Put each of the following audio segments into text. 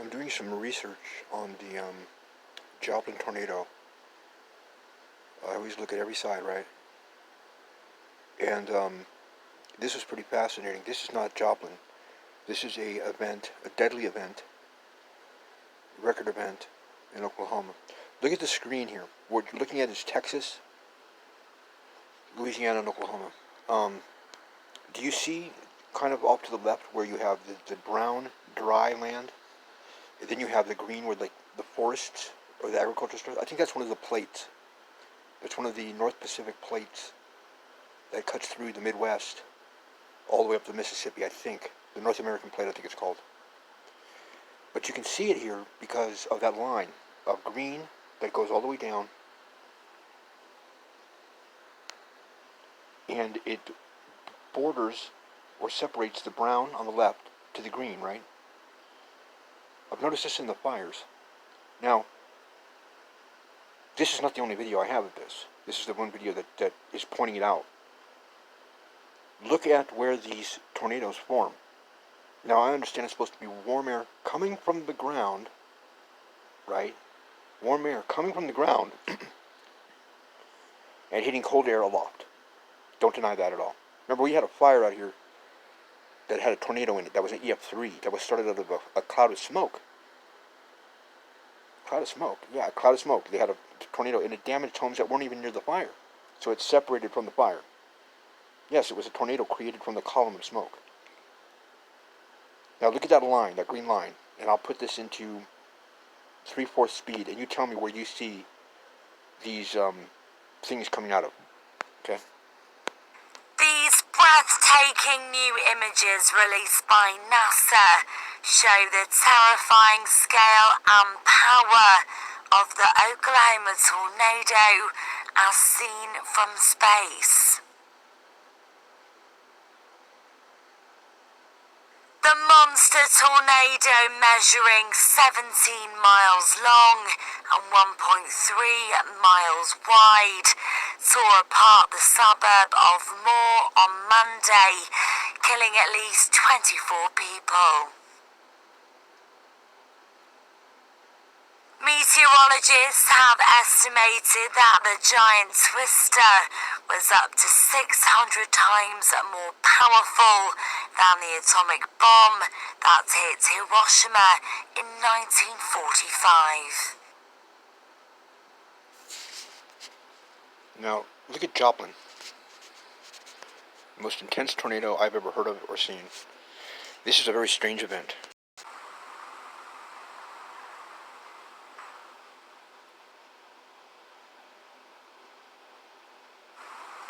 I'm doing some research on the Joplin tornado. I always look at every side, right? And this is pretty fascinating. This is not Joplin. This is a deadly event, record event in Oklahoma. Look at the screen here. What you're looking at is Texas, Louisiana, and Oklahoma. Do you see kind of off to the left where you have the brown, dry land? And then you have the green where the forests or the agriculture starts. I think that's one of the plates. That's one of the North Pacific plates that cuts through the Midwest all the way up to Mississippi, I think. The North American plate, I think it's called. But you can see it here because of that line of green that goes all the way down. And it borders or separates the brown on the left to the green, right? I've noticed this in the fires. Now, this is not the only video I have of this. This is the one video that is pointing it out. Look at where these tornadoes form. Now, I understand it's supposed to be warm air coming from the ground, right? Warm air coming from the ground and hitting cold air aloft. Don't deny that at all. Remember, we had a fire out here that had a tornado in it. That was an EF3. That was started out of a cloud of smoke. Cloud of smoke. Yeah, a cloud of smoke. They had a tornado and it damaged homes that weren't even near the fire. So it's separated from the fire. Yes, it was a tornado created from the column of smoke. Now look at that line, that green line. And I'll put this into 3/4 speed. And you tell me where you see these things coming out of. Okay? These breathtaking new images released by NASA show the terrifying scale and power of the Oklahoma tornado as seen from space. The monster tornado, measuring 17 miles long and 1.3 miles wide, tore apart the suburb of Moore on Monday, killing at least 24 people. Meteorologists have estimated that the giant twister was up to 600 times more powerful than the atomic bomb that hit Hiroshima in 1945. Now, look at Joplin. The most intense tornado I've ever heard of or seen. This is a very strange event.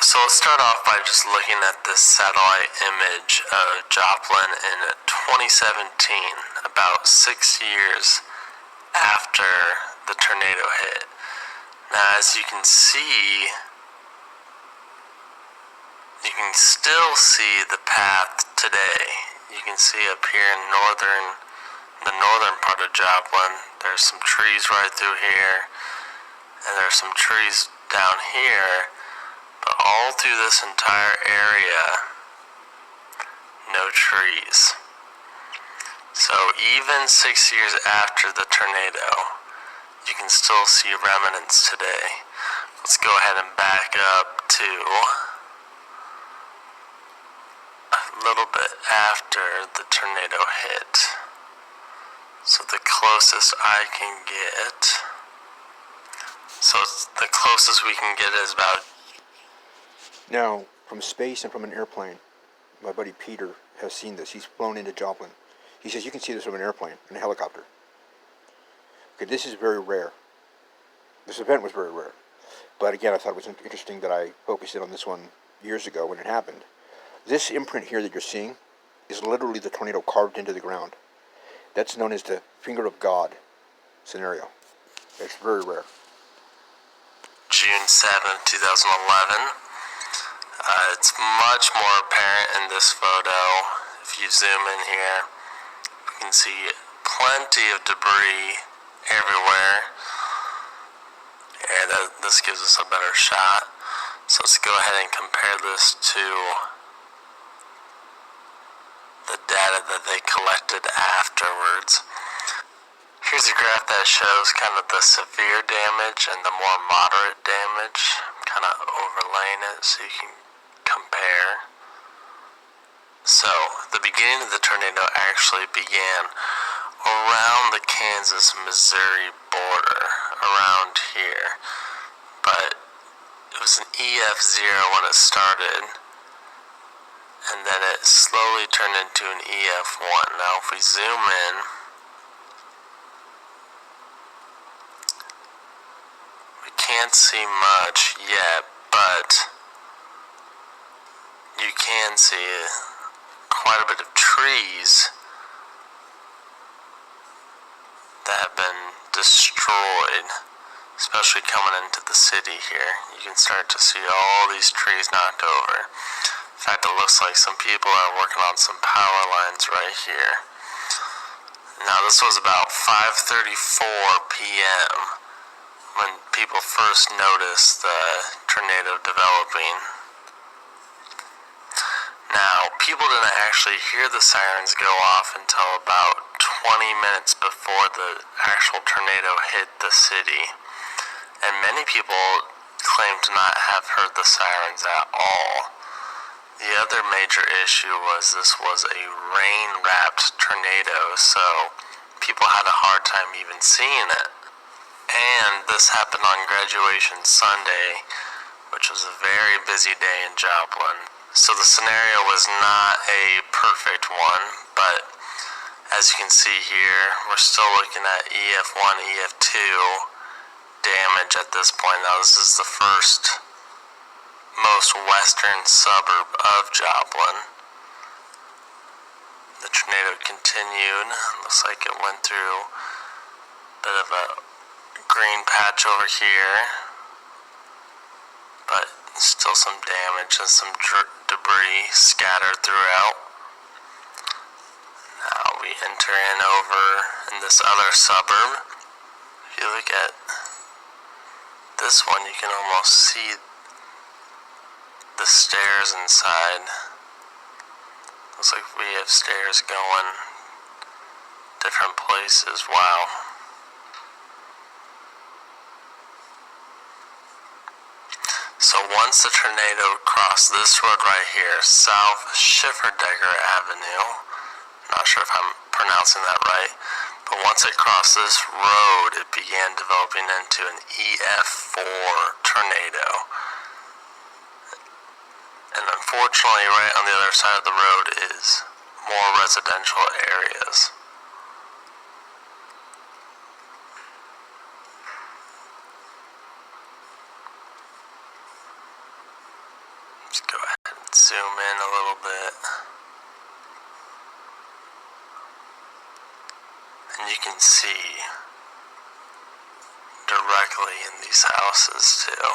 So let's start off by just looking at this satellite image of Joplin in 2017, about 6 years after the tornado hit. Now, as you can see, you can still see the path today. You can see up here in the northern part of Joplin, there's some trees right through here, and there's some trees down here. But all through this entire area, no trees. So even 6 years after the tornado, you can still see remnants today. Let's go ahead and back up to a little bit after the tornado hit. So the closest I can get, the closest we can get is about. Now, from space and from an airplane, my buddy Peter has seen this. He's flown into Joplin. He says you can see this from an airplane and a helicopter. Okay, this is very rare. This event was very rare. But again, I thought it was interesting that I focused in on this one years ago when it happened. This imprint here that you're seeing is literally the tornado carved into the ground. That's known as the finger of God scenario. It's very rare. June 7th, 2011. It's much more apparent in this photo. If you zoom in here, you can see plenty of debris everywhere. And this gives us a better shot. So let's go ahead and compare this to the data that they collected afterwards. graph that shows kind of the severe damage and the more moderate damage. I'm kind of overlaying it so you can compare. So, the beginning of the tornado actually began around the Kansas-Missouri border, around here. But it was an EF0 when it started, and then it slowly turned into an EF1. Now, if we zoom in, we can't see much yet, but you can see quite a bit of trees that have been destroyed, especially coming into the city here. You can start to see all these trees knocked over. In fact, it looks like some people are working on some power lines right here. Now, this was about 5:34 p.m. when people first noticed the tornado developing. Now, people didn't actually hear the sirens go off until about 20 minutes before the actual tornado hit the city. And many people claim to not have heard the sirens at all. The other major issue was this was a rain-wrapped tornado, so people had a hard time even seeing it. And this happened on graduation Sunday, which was a very busy day in Joplin. So the scenario was not a perfect one, but as you can see here, we're still looking at EF1, EF2 damage at this point. Now, this is the first most western suburb of Joplin. The tornado continued. Looks like it went through a bit of a green patch over here, but still some damage and some debris scattered throughout. Now we enter in over in this other suburb. If you look at this one, you can almost see the stairs inside. Looks like we have stairs going different places. Wow. So once the tornado crossed this road right here, South Schifferdecker Avenue, not sure if I'm pronouncing that right, but once it crossed this road, it began developing into an EF4 tornado. And unfortunately, right on the other side of the road is more residential areas. Let's go ahead and zoom in a little bit. And you can see directly in these houses too.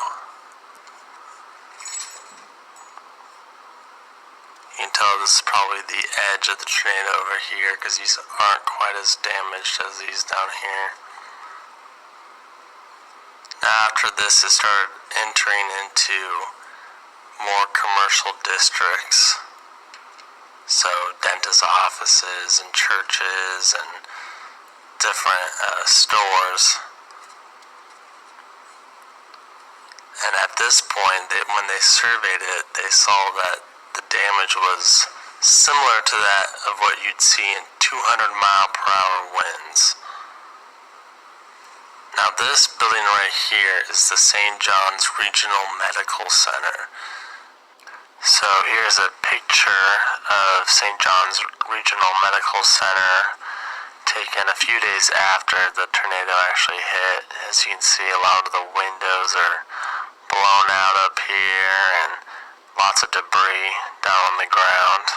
You can tell this is probably the edge of the tornado over here because these aren't quite as damaged as these down here. Now after this, it started entering into more commercial districts. So dentist offices and churches and different stores. And at this point, when they surveyed it, they saw that the damage was similar to that of what you'd see in 200-mile-per-hour winds. Now this building right here is the St. John's Regional Medical Center. So here's a picture of St. John's Regional Medical Center taken a few days after the tornado actually hit. As you can see, a lot of the windows are blown out up here and lots of debris down on the ground.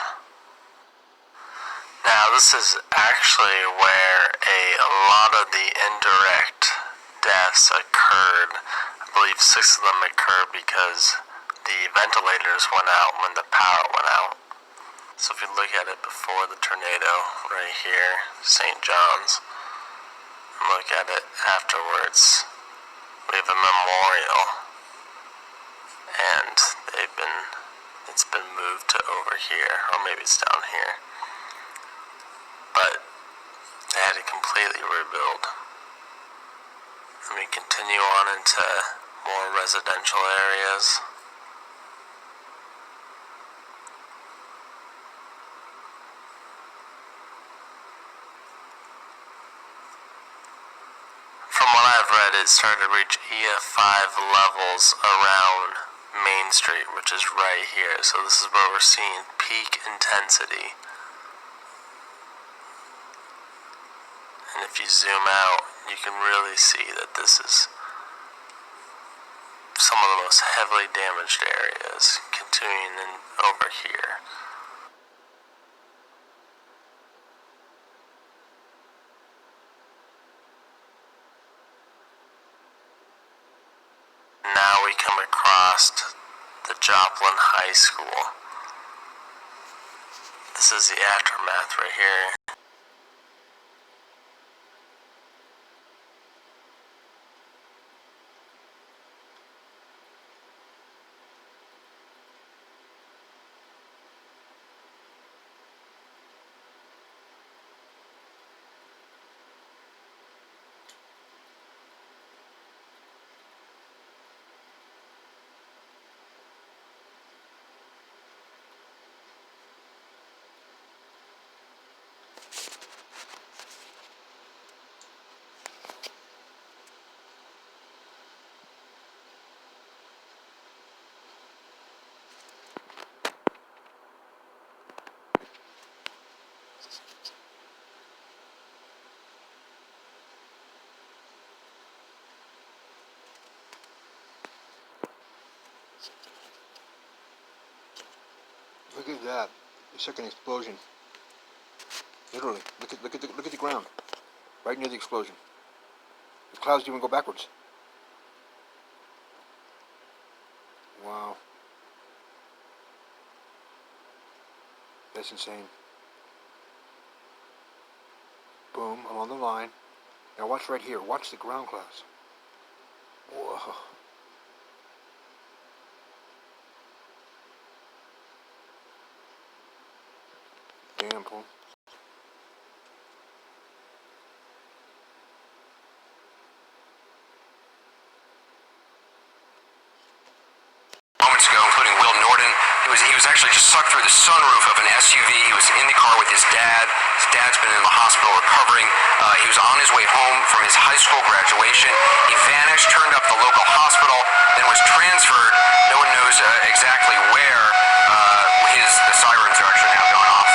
Now this is actually where a lot of the indirect deaths occurred. I believe 6 of them occurred because the ventilators went out when the power went out. So if you look at it before the tornado, right here, St. John's, and look at it afterwards, we have a memorial, and it's been moved to over here, or maybe it's down here. But they had to completely rebuild. Let me continue on into more residential areas. From what I've read, it started to reach EF5 levels around Main Street, which is right here. So this is where we're seeing peak intensity. And if you zoom out, you can really see that this is some of the most heavily damaged areas, continuing in over here. Now we come across the Joplin High School. This is the aftermath right here. Look at that. The second explosion. Literally. Look at the ground. Right near the explosion. The clouds didn't even go backwards. Wow. That's insane. Boom, along the line. Now watch right here. Watch the ground clouds. Whoa. Damn, Paul. Moments ago, including Will Norton. He was actually just sucked through the sunroof of an SUV. He was in the car with his dad. His dad's been in the hospital recovering. He was on his way home from his high school graduation. He vanished, turned up the local hospital, then was transferred. No one knows exactly where. The sirens are actually now going off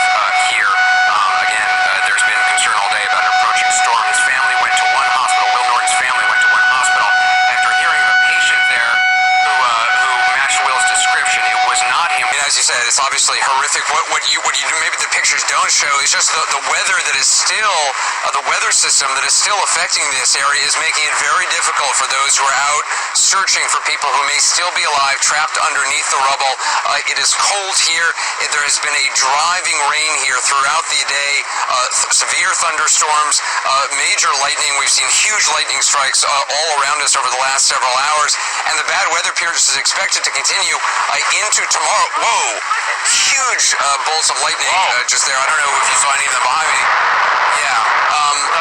here. Again, there's been concern all day about an approaching storm. His family went to one hospital. Will Norton's family went to one hospital after hearing of a patient there who matched Will's description. It was not him. And as you said, it's obviously horrific. What you do, maybe the pictures don't show, is just the weather that is still, the weather system that is still affecting this area is making it very difficult for those who are out searching for people who may still be alive, trapped underneath the rubble. It is cold here. There has been a driving rain here throughout the day, severe thunderstorms, major lightning. We've seen huge lightning strikes all around us over the last several hours, and the bad weather period is expected to continue into tomorrow. Whoa! Huge bolts of lightning just there. I don't know if you saw any of them behind me. Yeah.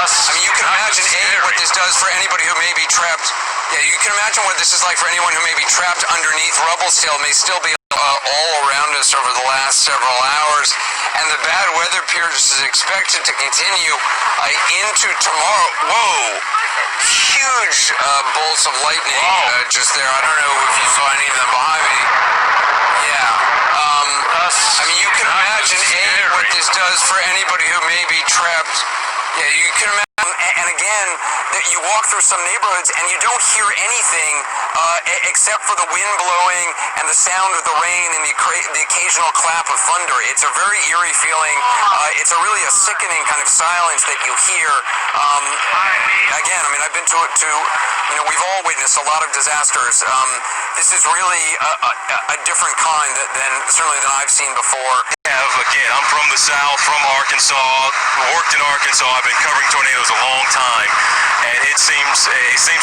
I mean, you can imagine, what this does for anybody who may be trapped. Yeah, you can imagine what this is like for anyone who may be trapped underneath rubble still, may still be all around us over the last several hours. And the bad weather period is expected to continue into tomorrow. Whoa! Huge bolts of lightning just there. I don't know if you saw any of them behind me. Yeah. I mean, you can imagine, what this does for anybody who may be trapped. Yeah, you can imagine, and again, that you walk through some neighborhoods and you don't hear anything except for the wind blowing and the sound of the rain and the occasional clap of thunder. It's a very eerie feeling. It's really a sickening kind of silence that you hear. Again, I mean, I've been to we've all witnessed a lot of disasters. This is really a different kind certainly than I've seen before. Again, I'm from the South, from Arkansas, worked in Arkansas. I've been covering tornadoes a long time, and it seems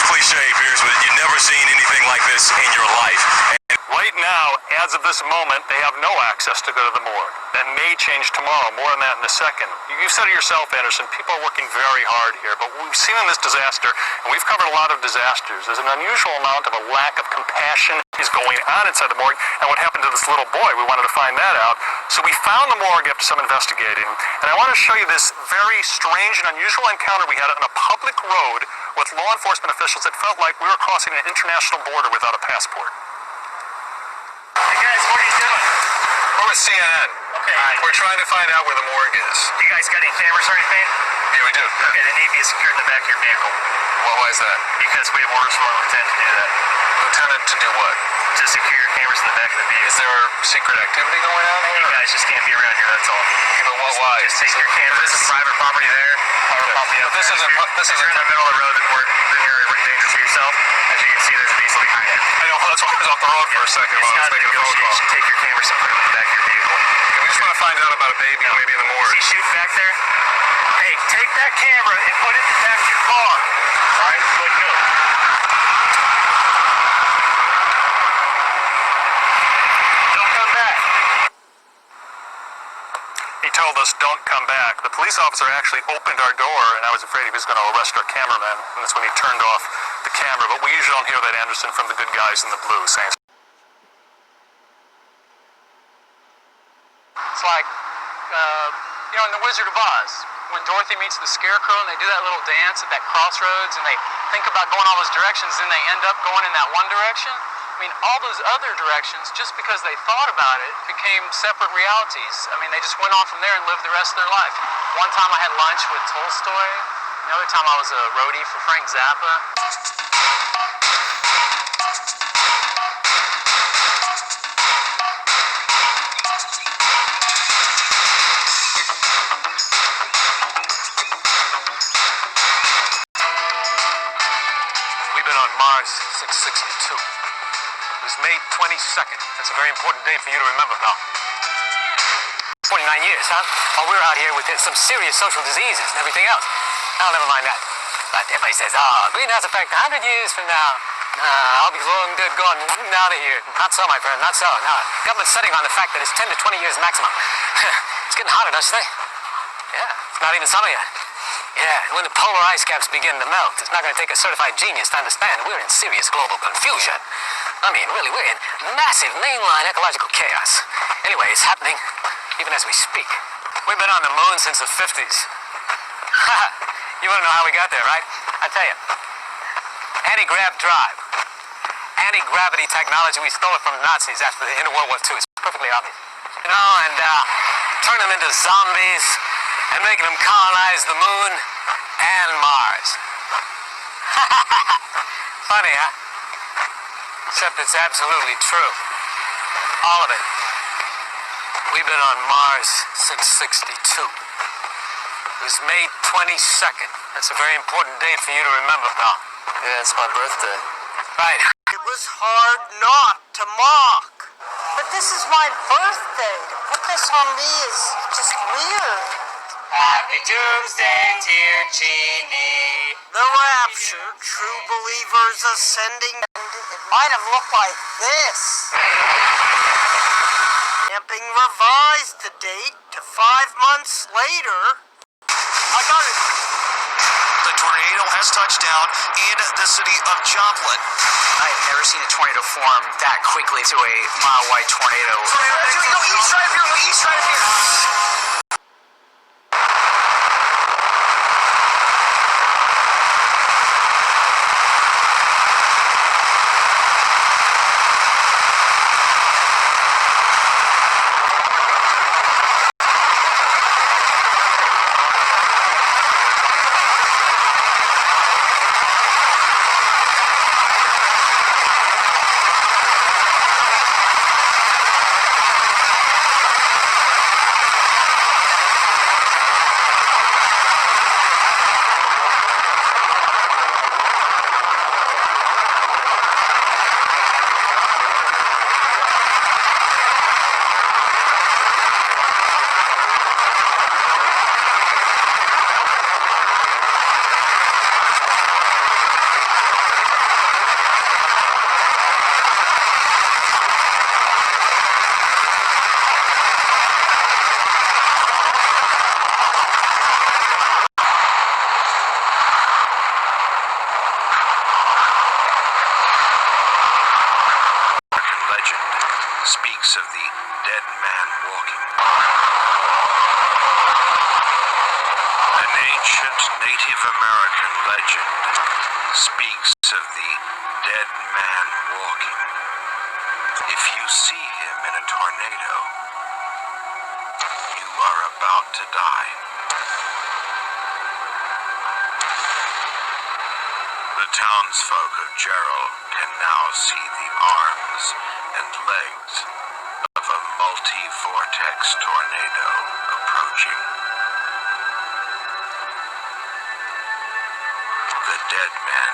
cliche, Pierce, but you've never seen anything like this in your life. And Right now, as of this moment, they have no access to go to the morgue. That may change tomorrow. More on that in a second. You said it yourself, Anderson, people are working very hard here, but what we've seen in this disaster, and we've covered a lot of disasters, there's an unusual amount of a lack of compassion is going on inside the morgue, and what happened to this little boy, we wanted to find that out. So we found the morgue after some investigating, and I want to show you this very strange and unusual encounter we had on a public road with law enforcement officials that felt like we were crossing an international border without a passport. Hey guys, what are you doing? We're with CNN. Okay. We're trying to find out where the morgue is. You guys got any cameras or anything? Yeah, we do. Okay, they need to be secured in the back of your vehicle. Well, why is that? Because we have orders from our lieutenant to do that. Lieutenant, to do what? To secure your cameras in the back of the vehicle. Is there secret activity going on here? You guys just can't be around here, that's all. Okay, but why? Just take your cameras. This is private property there. Private property up But this there. isn't. This If you're isn't. in the middle of the road, then you're in danger to yourself. As you can see, there's a diesel behind you. I know. That's why I was off the road for a second It's while I not was making a phone call. negotiation. Take your cameras and put them in the back of your vehicle. Okay, we just want to find out about a baby maybe in the Is morgue. he shooting back there? Hey, take that camera and put it in the back of your car. All right, good, go. Don't come back. He told us, don't come back. The police officer actually opened our door, and I was afraid he was going to arrest our cameraman, and that's when he turned off the camera. But we usually don't hear that, Anderson, from the good guys in the blue saying. It's like, in The Wizard of Oz, when Dorothy meets the Scarecrow and they do that little dance at that crossroads and they think about going all those directions, then they end up going in that one direction. I mean, all those other directions, just because they thought about it, became separate realities. I mean, they just went on from there and lived the rest of their life. One time I had lunch with Tolstoy. Another time I was a roadie for Frank Zappa. We've been on Mars since '62. It was May 22nd. That's a very important date for you to remember, pal. 29 years, huh? While we were out here with some serious social diseases and everything else. Oh, never mind that. But everybody says, greenhouse effect 100 years from now. I'll be long dead gone out of here. Not so, my friend, not so. No, government's setting on the fact that it's 10 to 20 years maximum. It's getting hotter, don't you think? Yeah, it's not even summer yet. Yeah, when the polar ice caps begin to melt, it's not going to take a certified genius to understand we're in serious global confusion. I mean, really, we're in massive mainline ecological chaos. Anyway, it's happening even as we speak. We've been on the moon since the 50s. You want to know how we got there, right? I tell you. Anti-grav drive. Anti-gravity technology, we stole it from the Nazis after the end of World War II. It's perfectly obvious. You know, and turn them into zombies and making them colonize the moon and Mars. Funny, huh? Except it's absolutely true. All of it. We've been on Mars since '62. It was May 22nd. That's a very important date for you to remember, pal. Yeah, it's my birthday. Right. It was hard not to mock. But this is my birthday. To put this on me is just weird. Happy Doomsday, dear Genie. The rapture, true believers ascending. It might have looked like this. Camping revised the date to 5 months later. I got it. The tornado has touched down in the city of Joplin. I've never seen a tornado form that quickly to a mile-wide tornado. Go east right here, go east right here. speaks of the dead man walking. An ancient Native American legend speaks of the dead man walking. If you see him in a tornado, you are about to die. The townsfolk of Gerald can now see the arms and legs of a multi-vortex tornado approaching. The dead man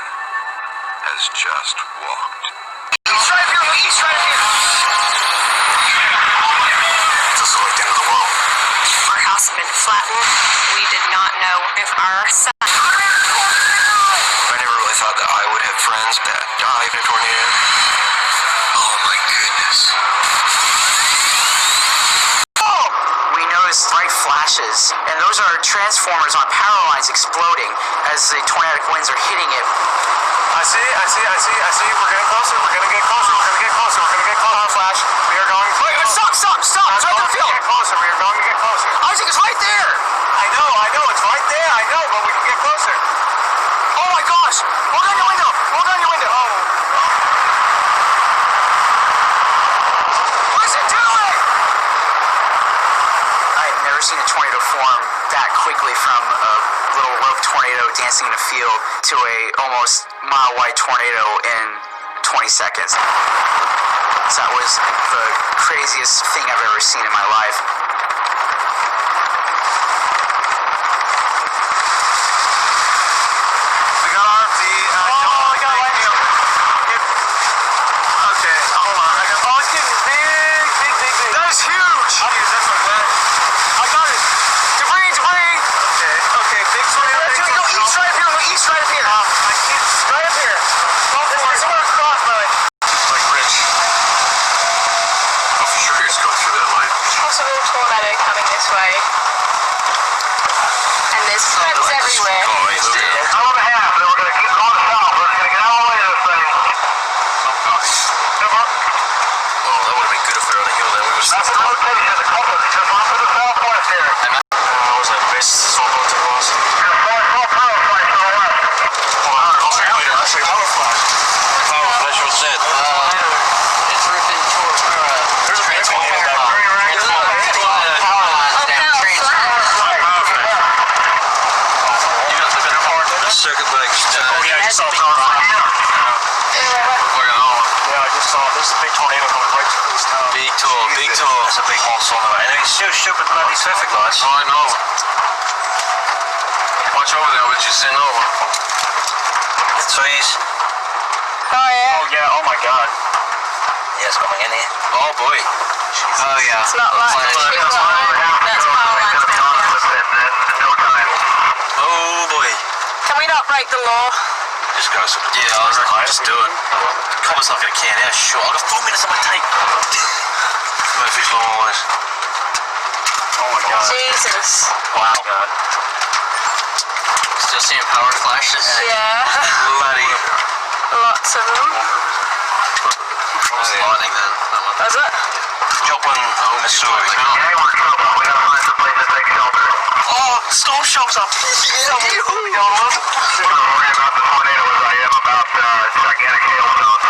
has just walked. He's right here, he's right here. This is like the end of the world. Our house had been flattened. We did not know if our son. I never really thought that I would have friends that died in a tornado. Oh my goodness. We noticed bright flashes, and those are transformers on power lines exploding as the tornadic winds are hitting it. I see. We're getting closer. We're gonna get closer. Flash. We are going to Wait, stop! It's right in the field! get closer. We are going to get closer. Isaac, it's right there! I know. It's right there. I know, but we can get closer. Oh my gosh! Hold on your window! Listen to it! I have never seen a tornado form that quickly from a little rope tornado dancing in a field to a almost mile-wide tornado in 20 seconds. So that was the craziest thing I've ever seen in my life. We got okay, hold on. It's getting big. That is huge. I'll use this one, man. I got it! Debris! Okay, big tornado. Go east right up here! I can't. Right up here. Go for it. This is where it's crossed, bud. Like Rich. Oh, for sure he's going through that line. Possible tornado coming this way. And there's flames everywhere. Oh, right there. Hour and a half, then we're gonna keep going south. We're gonna get all the way to this thing. Oh, that would have been good if they were on a hill then. We would That's the rotation, the compass. Just off to the southwest here. was that base so close to us? There's no power flash to the west. I'll check later. I'll check power flash. Power flash was said. It's ripping towards where There's a transformer back there. power lines down. You got the better part? The circuit breaker's tied. Oh yeah, you saw power flash. Yeah, I just saw this big tornado coming right through this town. Big tool. That's a big hole on the way. And it's so stupid bloody traffic lights. Oh, I know. Watch over there, what you send over. The trees. Oh yeah. Oh yeah, oh my god. Yeah, it's coming in here. Oh boy. Oh yeah. It's not like the tree line. That's power lines down here. Oh boy. Can we not break the law? Just go. Yeah, I reckon I'll just do it. Cover's not gonna can, yeah, sure. I've got 4 minutes on my tape. Murphy's Law always. Oh my god. Jesus. Wow. God. Still seeing power flashes? Yeah. Bloody. Lots of them. It's lightning then. Is it? Joplin, Missouri. Hey, we're in trouble. We gotta find some place to take shelter. Oh, storm shelter. Don't worry about the tornado as I am about gigantic hailstones.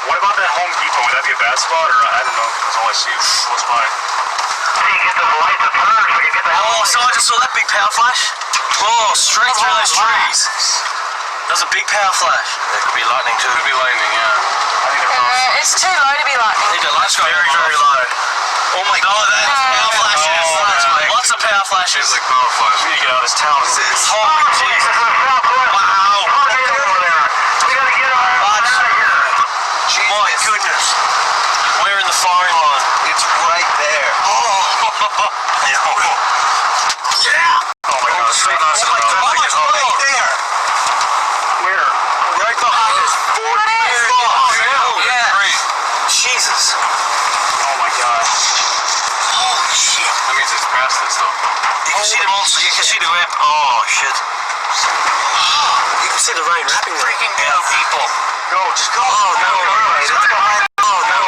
What about that Home Depot? Would that be a bad spot, or I don't know? That's all I see. What's mine? See, you get those lights that turn, so you get the Oh, so I just saw that big power flash. Oh, straight through those trees. That was a big power flash. That could be lightning too. Could be lightning, yeah. It's too low to be lightning. Need the lights go very low. Oh my god, that's power flashes. Lots of power flashes. Like power flashes. We need to get out of this town. Holy Jesus. Wow. We gotta get out of here. My goodness. We're in the firing line. It's right there. Oh. Yeah. Oh my god, so nice. Oh my god. Right there. Where? Right behind us. Yeah. Jesus. Oh my god. Holy shit. That means it's past this though. You can see the monster. You can see the rain. Oh shit. You can see the rain wrapping there. Freaking down, people. Go, just go. Oh no. Oh no.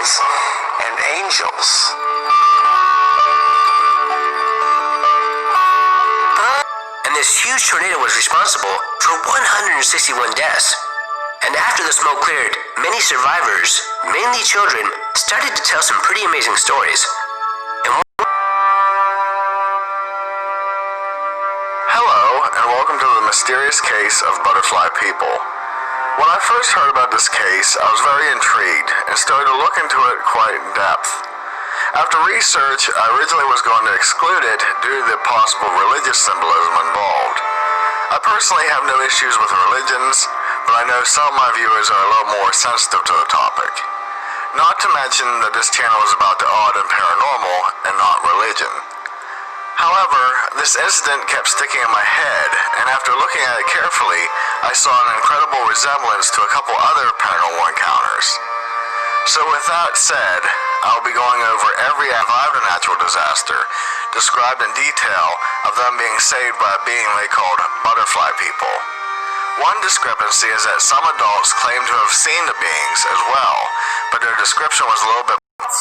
stars and angels. And this huge tornado was responsible for 161 deaths. And after the smoke cleared, many survivors, mainly children, started to tell some pretty amazing stories. Hello, and welcome to the mysterious case of butterfly people. When I first heard about this case, I was very intrigued and started to look into it quite in depth. After research, I originally was going to exclude it due to the possible religious symbolism involved. I personally have no issues with religions, but I know some of my viewers are a little more sensitive to the topic. Not to mention that this channel is about the odd and paranormal and not religion. However, this incident kept sticking in my head, and after looking at it carefully, I saw an incredible resemblance to a couple other paranormal encounters. So with that said, I'll be going over every survived a natural disaster, described in detail of them being saved by a being they called butterfly people. One discrepancy is that some adults claim to have seen the beings as well, but their description was a little bit...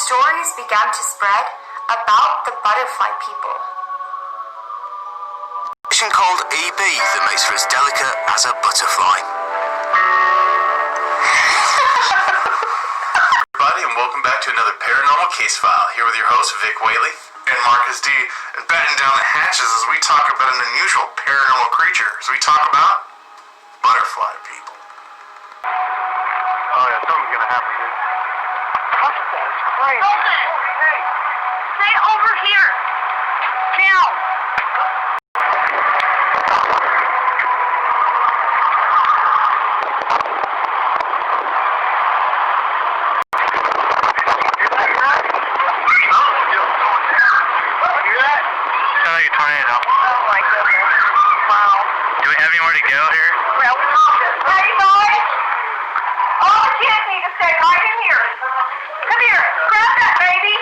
Stories began to spread about the butterfly people. Called EB that makes her as delicate as a butterfly. Everybody, and welcome back to another paranormal case file. Here with your host Vic Whaley And Marcus D. And batten down the hatches as we talk about an unusual paranormal creature. As we talk about butterfly people. Oh yeah, something's gonna happen, dude. What? That's crazy. Hey, stay over here. Down. Tornado. Oh my goodness. Wow. Do we have anywhere to go here? Well, hey guys. All the kids need to stay right in here. Come here. Grab that baby.